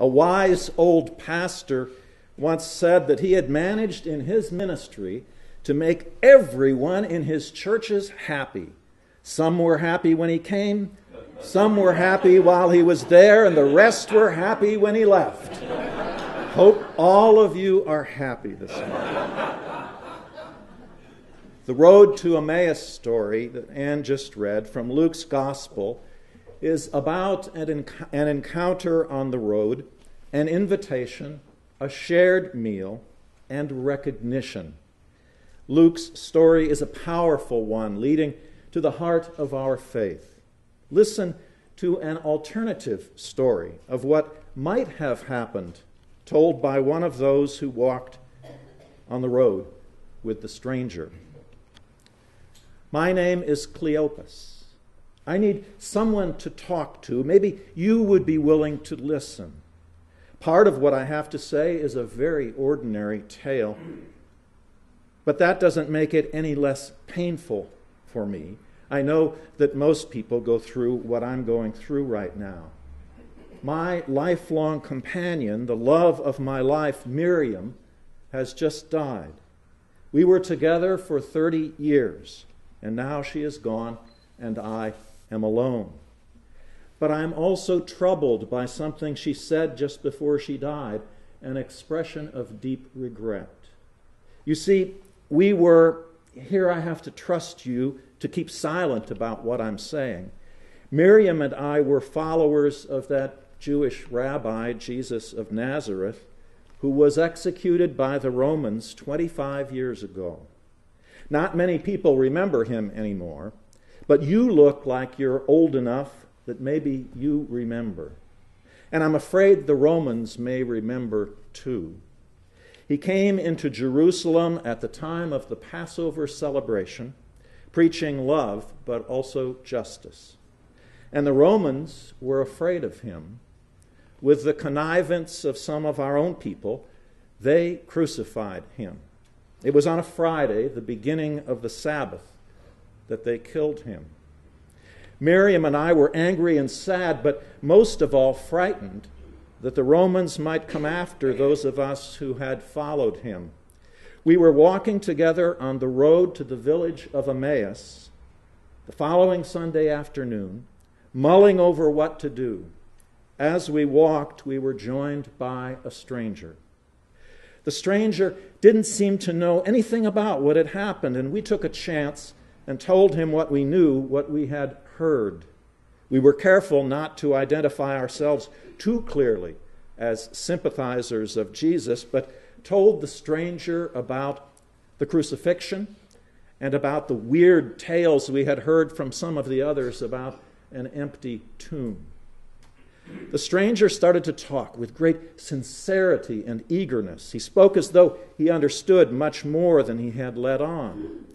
A wise old pastor once said that he had managed in his ministry to make everyone in his churches happy. Some were happy when he came, some were happy while he was there, and the rest were happy when he left. Hope all of you are happy this morning. The Road to Emmaus story that Anne just read from Luke's Gospel is about an encounter on the road, an invitation, a shared meal, and recognition. Luke's story is a powerful one, leading to the heart of our faith. Listen to an alternative story of what might have happened, told by one of those who walked on the road with the stranger. My name is Cleopas. I need someone to talk to. Maybe you would be willing to listen. Part of what I have to say is a very ordinary tale, but that doesn't make it any less painful for me. I know that most people go through what I'm going through right now. My lifelong companion, the love of my life, Miriam, has just died. We were together for 30 years, and now she is gone, and I am alone. But I'm also troubled by something she said just before she died, an expression of deep regret. You see, here I have to trust you to keep silent about what I'm saying. Miriam and I were followers of that Jewish rabbi, Jesus of Nazareth, who was executed by the Romans 25 years ago. Not many people remember him anymore, but you look like you're old enough that maybe you remember. And I'm afraid the Romans may remember too. He came into Jerusalem at the time of the Passover celebration, preaching love, but also justice. And the Romans were afraid of him. With the connivance of some of our own people, they crucified him. It was on a Friday, the beginning of the Sabbath, that they killed him. Miriam and I were angry and sad, but most of all frightened that the Romans might come after those of us who had followed him. We were walking together on the road to the village of Emmaus the following Sunday afternoon, mulling over what to do. As we walked, we were joined by a stranger. The stranger didn't seem to know anything about what had happened, and we took a chance and told him what we knew, what we had heard. We were careful not to identify ourselves too clearly as sympathizers of Jesus, but told the stranger about the crucifixion and about the weird tales we had heard from some of the others about an empty tomb. The stranger started to talk with great sincerity and eagerness. He spoke as though he understood much more than he had let on.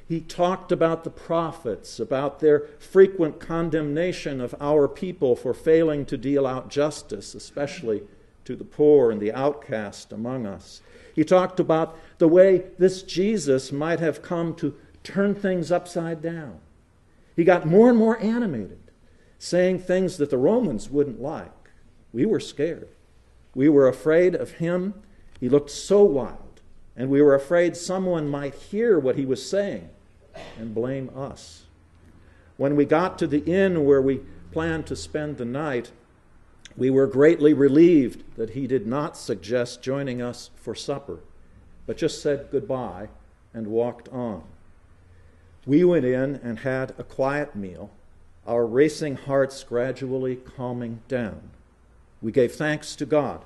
He talked about the prophets, about their frequent condemnation of our people for failing to deal out justice, especially to the poor and the outcast among us. He talked about the way this Jesus might have come to turn things upside down. He got more and more animated, saying things that the Romans wouldn't like. We were scared. We were afraid of him. He looked so wild, and we were afraid someone might hear what he was saying and blame us. When we got to the inn where we planned to spend the night, we were greatly relieved that he did not suggest joining us for supper, but just said goodbye and walked on. We went in and had a quiet meal, our racing hearts gradually calming down. We gave thanks to God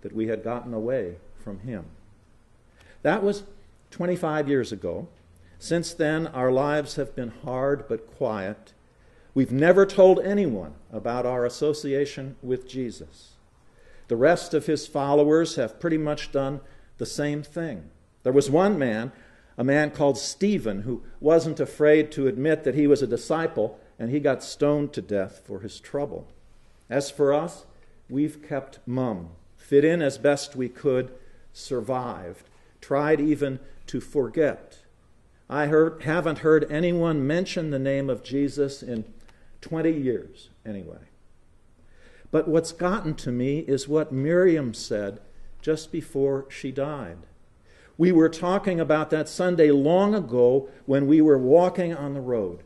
that we had gotten away from him. That was 25 years ago. Since then, our lives have been hard but quiet. We've never told anyone about our association with Jesus. The rest of his followers have pretty much done the same thing. There was one man, a man called Stephen, who wasn't afraid to admit that he was a disciple, and he got stoned to death for his trouble. As for us, we've kept mum, fit in as best we could, survived, tried even to forget. I haven't heard anyone mention the name of Jesus in 20 years, anyway. But what's gotten to me is what Miriam said just before she died. We were talking about that Sunday long ago when we were walking on the road.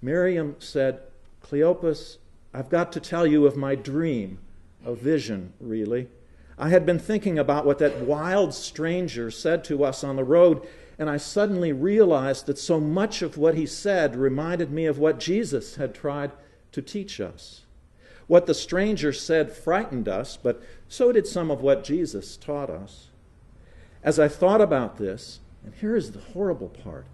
Miriam said, "Cleopas, I've got to tell you of my dream, a vision, really. I had been thinking about what that wild stranger said to us on the road, and I suddenly realized that so much of what he said reminded me of what Jesus had tried to teach us. What the stranger said frightened us, but so did some of what Jesus taught us. As I thought about this, and here is the horrible part,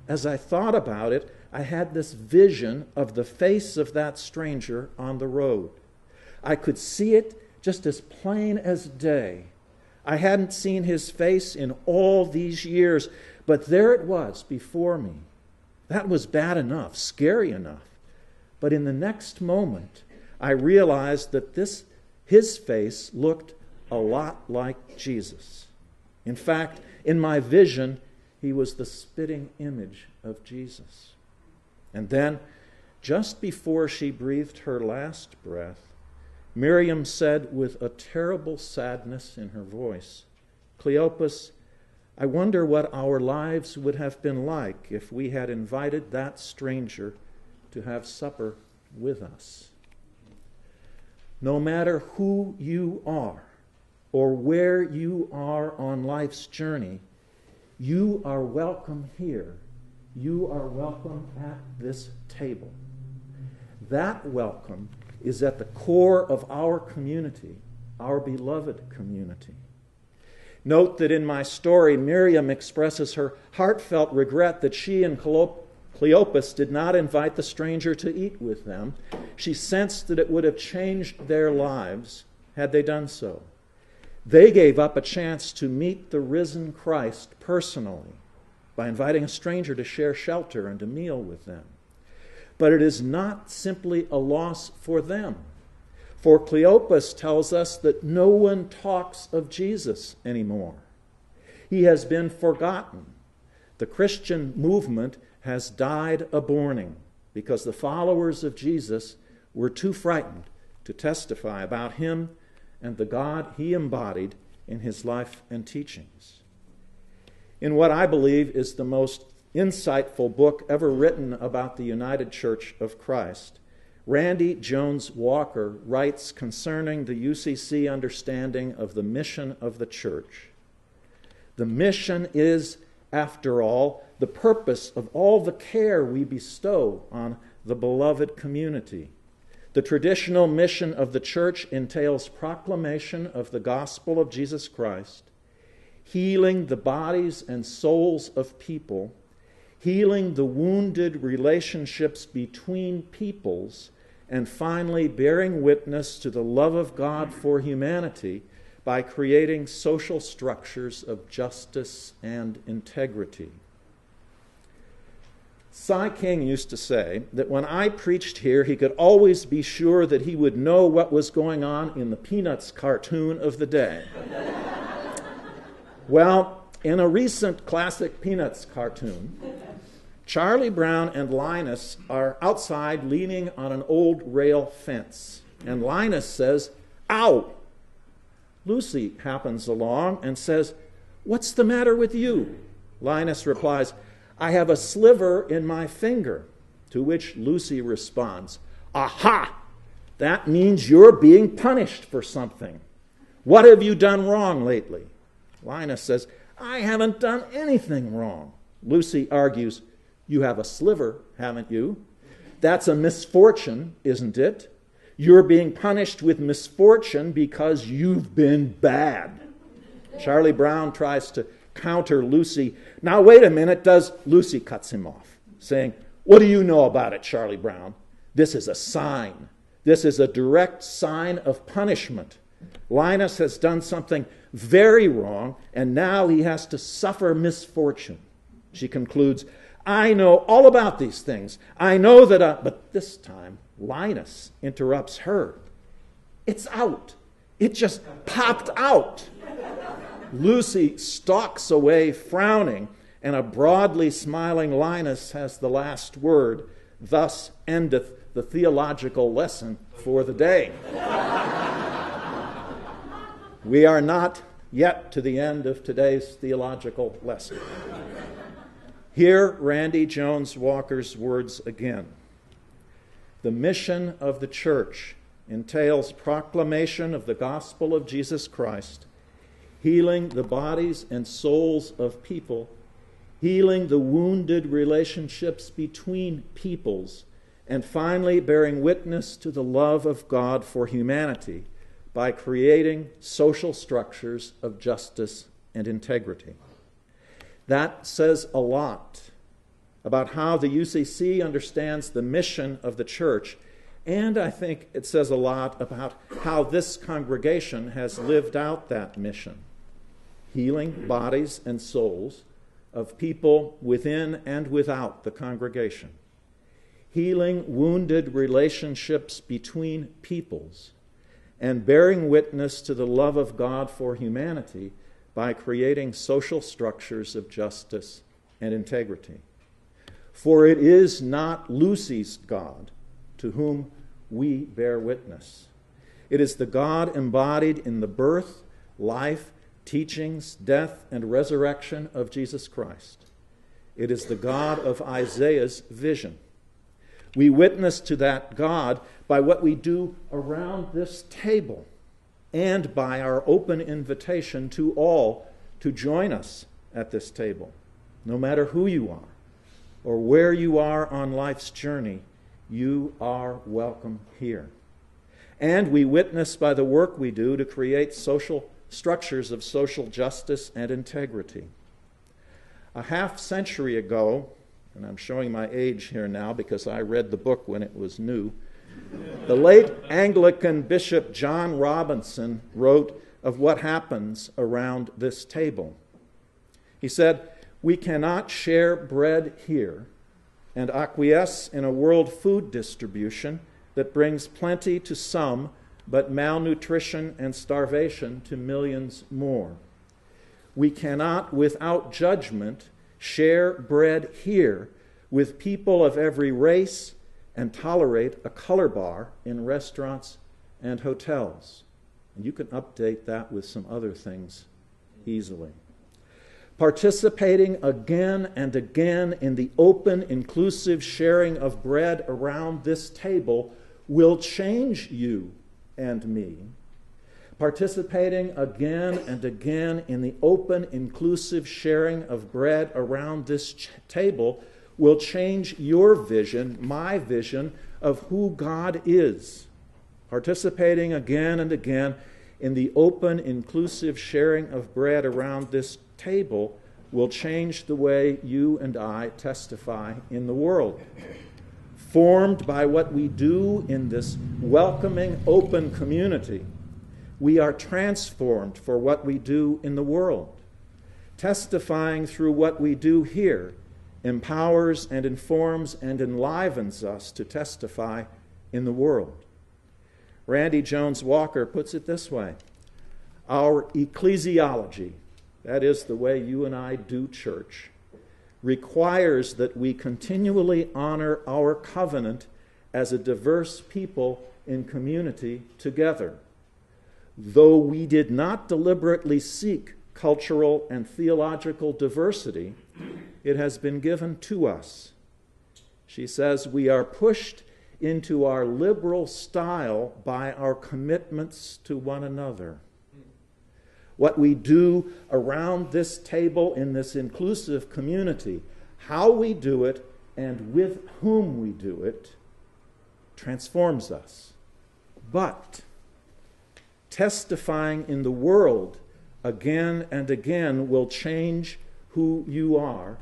as I thought about it, I had this vision of the face of that stranger on the road. I could see it just as plain as day. I hadn't seen his face in all these years, but there it was before me. That was bad enough, scary enough. But in the next moment, I realized that his face looked a lot like Jesus. In fact, in my vision, he was the spitting image of Jesus. And then, just before she breathed her last breath, Miriam said with a terrible sadness in her voice, "Cleopas, I wonder what our lives would have been like if we had invited that stranger to have supper with us." No matter who you are or where you are on life's journey, you are welcome here. You are welcome at this table. That welcome is at the core of our community, our beloved community. Note that in my story, Miriam expresses her heartfelt regret that she and Cleopas did not invite the stranger to eat with them. She sensed that it would have changed their lives had they done so. They gave up a chance to meet the risen Christ personally by inviting a stranger to share shelter and to meal with them. But it is not simply a loss for them. For Cleopas tells us that no one talks of Jesus anymore. He has been forgotten. The Christian movement has died a-borning because the followers of Jesus were too frightened to testify about him and the God he embodied in his life and teachings. In what I believe is the most insightful book ever written about the United Church of Christ, Randy Jones Walker writes concerning the UCC understanding of the mission of the church. The mission is, after all, the purpose of all the care we bestow on the beloved community. The traditional mission of the church entails proclamation of the gospel of Jesus Christ, healing the bodies and souls of people, healing the wounded relationships between peoples, and finally bearing witness to the love of God for humanity by creating social structures of justice and integrity. Cy King used to say that when I preached here, he could always be sure that he would know what was going on in the Peanuts cartoon of the day. Well, in a recent classic Peanuts cartoon, Charlie Brown and Linus are outside leaning on an old rail fence. And Linus says, "Ow!" Lucy happens along and says, "What's the matter with you?" Linus replies, "I have a sliver in my finger." To which Lucy responds, "Aha! That means you're being punished for something. What have you done wrong lately?" Linus says, "I haven't done anything wrong." Lucy argues, "You have a sliver, haven't you? That's a misfortune, isn't it? You're being punished with misfortune because you've been bad." Charlie Brown tries to counter Lucy. "Now, wait a minute, Lucy cuts him off, saying, "What do you know about it, Charlie Brown? This is a sign. This is a direct sign of punishment. Linus has done something very wrong, and now he has to suffer misfortune." She concludes, "I know all about these things. I know that..." But this time, Linus interrupts her. "It's out. It just popped out." Lucy stalks away frowning, and a broadly smiling Linus has the last word. Thus endeth the theological lesson for the day. We are not yet to the end of today's theological lesson. Hear Randy Jones Walker's words again. The mission of the church entails proclamation of the gospel of Jesus Christ, healing the bodies and souls of people, healing the wounded relationships between peoples, and finally bearing witness to the love of God for humanity by creating social structures of justice and integrity. That says a lot about how the UCC understands the mission of the church, and I think it says a lot about how this congregation has lived out that mission, healing bodies and souls of people within and without the congregation, healing wounded relationships between peoples, and bearing witness to the love of God for humanity by creating social structures of justice and integrity. For it is not Lucy's God to whom we bear witness. It is the God embodied in the birth, life, teachings, death, and resurrection of Jesus Christ. It is the God of Isaiah's vision. We witness to that God by what we do around this table and by our open invitation to all to join us at this table. No matter who you are or where you are on life's journey, you are welcome here. And we witness by the work we do to create social structures of social justice and integrity. A half century ago, and I'm showing my age here now because I read the book when it was new, the late Anglican Bishop John Robinson wrote of what happens around this table. He said, "We cannot share bread here and acquiesce in a world food distribution that brings plenty to some, but malnutrition and starvation to millions more. We cannot, without judgment, share bread here with people of every race and tolerate a color bar in restaurants and hotels." And you can update that with some other things easily. Participating again and again in the open, inclusive sharing of bread around this table will change you and me. Participating again and again in the open, inclusive sharing of bread around this table will change your vision, my vision, of who God is. Participating again and again in the open, inclusive sharing of bread around this table will change the way you and I testify in the world. Formed by what we do in this welcoming, open community, we are transformed for what we do in the world. Testifying through what we do here empowers and informs and enlivens us to testify in the world. Randy Jones Walker puts it this way: our ecclesiology, that is the way you and I do church, requires that we continually honor our covenant as a diverse people in community together. Though we did not deliberately seek cultural and theological diversity, it has been given to us. She says, we are pushed into our liberal style by our commitments to one another. What we do around this table in this inclusive community, how we do it and with whom we do it, transforms us. But testifying in the world again and again will change who you are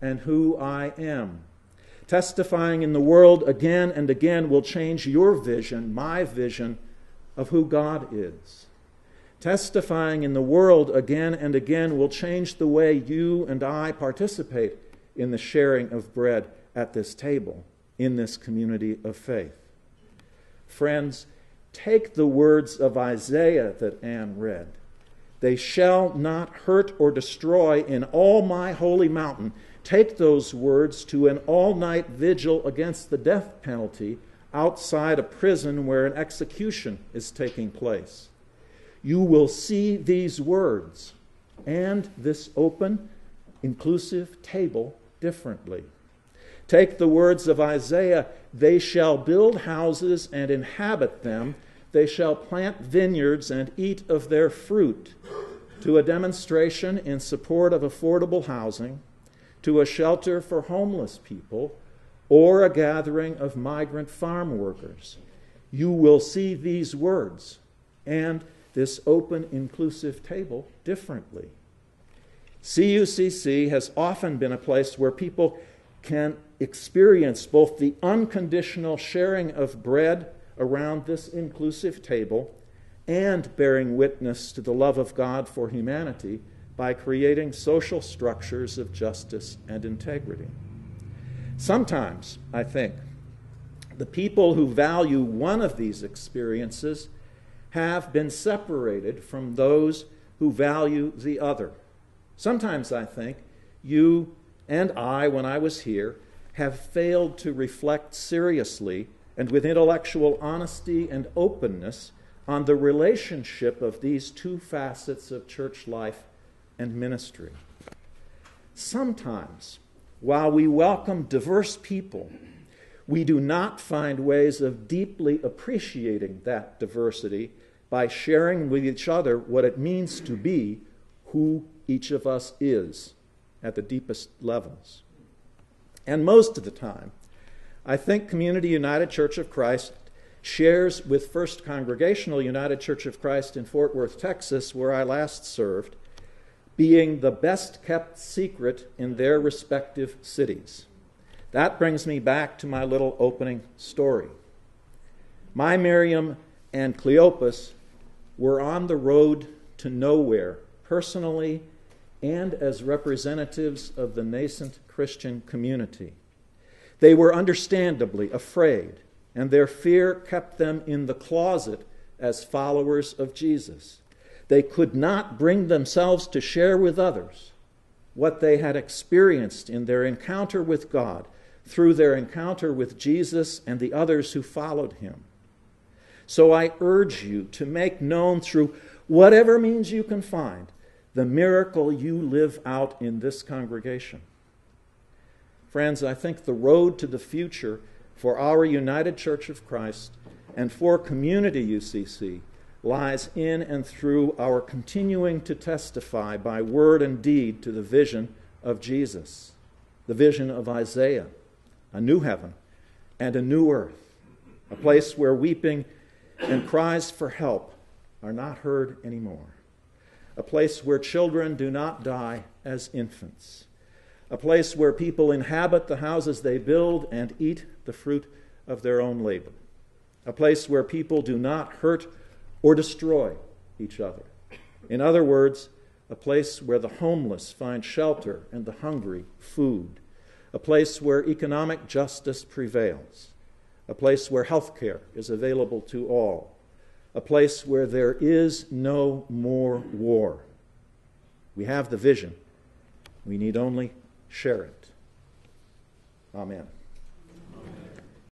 and who I am. Testifying in the world again and again will change your vision, my vision, of who God is. Testifying in the world again and again will change the way you and I participate in the sharing of bread at this table, in this community of faith. Friends, take the words of Isaiah that Anne read. They shall not hurt or destroy in all my holy mountain. Take those words to an all-night vigil against the death penalty outside a prison where an execution is taking place. You will see these words and this open, inclusive table differently. Take the words of Isaiah, "They shall build houses and inhabit them. They shall plant vineyards and eat of their fruit," to a demonstration in support of affordable housing, to a shelter for homeless people, or a gathering of migrant farm workers. You will see these words and this open, inclusive table differently. CUCC has often been a place where people can experience both the unconditional sharing of bread around this inclusive table and bearing witness to the love of God for humanity by creating social structures of justice and integrity. Sometimes, I think, the people who value one of these experiences have been separated from those who value the other. Sometimes, I think, you and I, when I was here, have failed to reflect seriously and with intellectual honesty and openness on the relationship of these two facets of church life and ministry. Sometimes, while we welcome diverse people, we do not find ways of deeply appreciating that diversity by sharing with each other what it means to be who each of us is at the deepest levels. And most of the time, I think Community United Church of Christ shares with First Congregational United Church of Christ in Fort Worth, Texas, where I last served, being the best-kept secret in their respective cities. That brings me back to my little opening story. My Miriam and Cleopas were on the road to nowhere, personally and as representatives of the nascent Christian community. They were understandably afraid, and their fear kept them in the closet as followers of Jesus. They could not bring themselves to share with others what they had experienced in their encounter with God through their encounter with Jesus and the others who followed him. So I urge you to make known through whatever means you can find the miracle you live out in this congregation. Friends, I think the road to the future for our United Church of Christ and for Community UCC lies in and through our continuing to testify by word and deed to the vision of Jesus, the vision of Isaiah, a new heaven and a new earth, a place where weeping and cries for help are not heard anymore, a place where children do not die as infants, a place where people inhabit the houses they build and eat the fruit of their own labor, a place where people do not hurt or destroy each other. In other words, a place where the homeless find shelter and the hungry food, a place where economic justice prevails, a place where health care is available to all, a place where there is no more war. We have the vision. We need only share it. Amen.